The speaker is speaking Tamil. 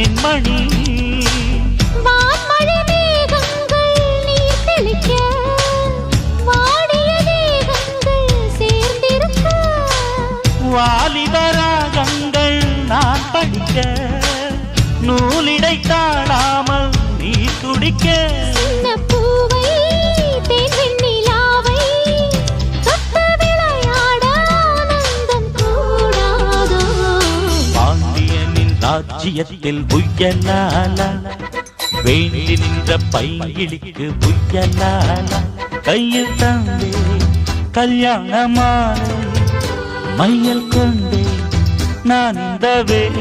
பொன்னின்மணி வான்மழை மேகங்கள் நீர் தெளிக்க வாடிய தேகங்கள் சேர்ந்திருக்க வாலிபராகங்கள் நான் படிக்க நூலிடை தாழாமல் நீ துடிக்க சின்ன பூவை தேன் வெண்ணிலாவை தொட்டு விளையாட ஆனந்தம் கூடாதோ பாண்டியனின் ராஜ்யத்தில் புயலால வேண்டி நின்ற பைங்கிளிக்கு புயலால கையில் தந்தே கல்யாண மாலை மையல் கொண்டே நான் இந்த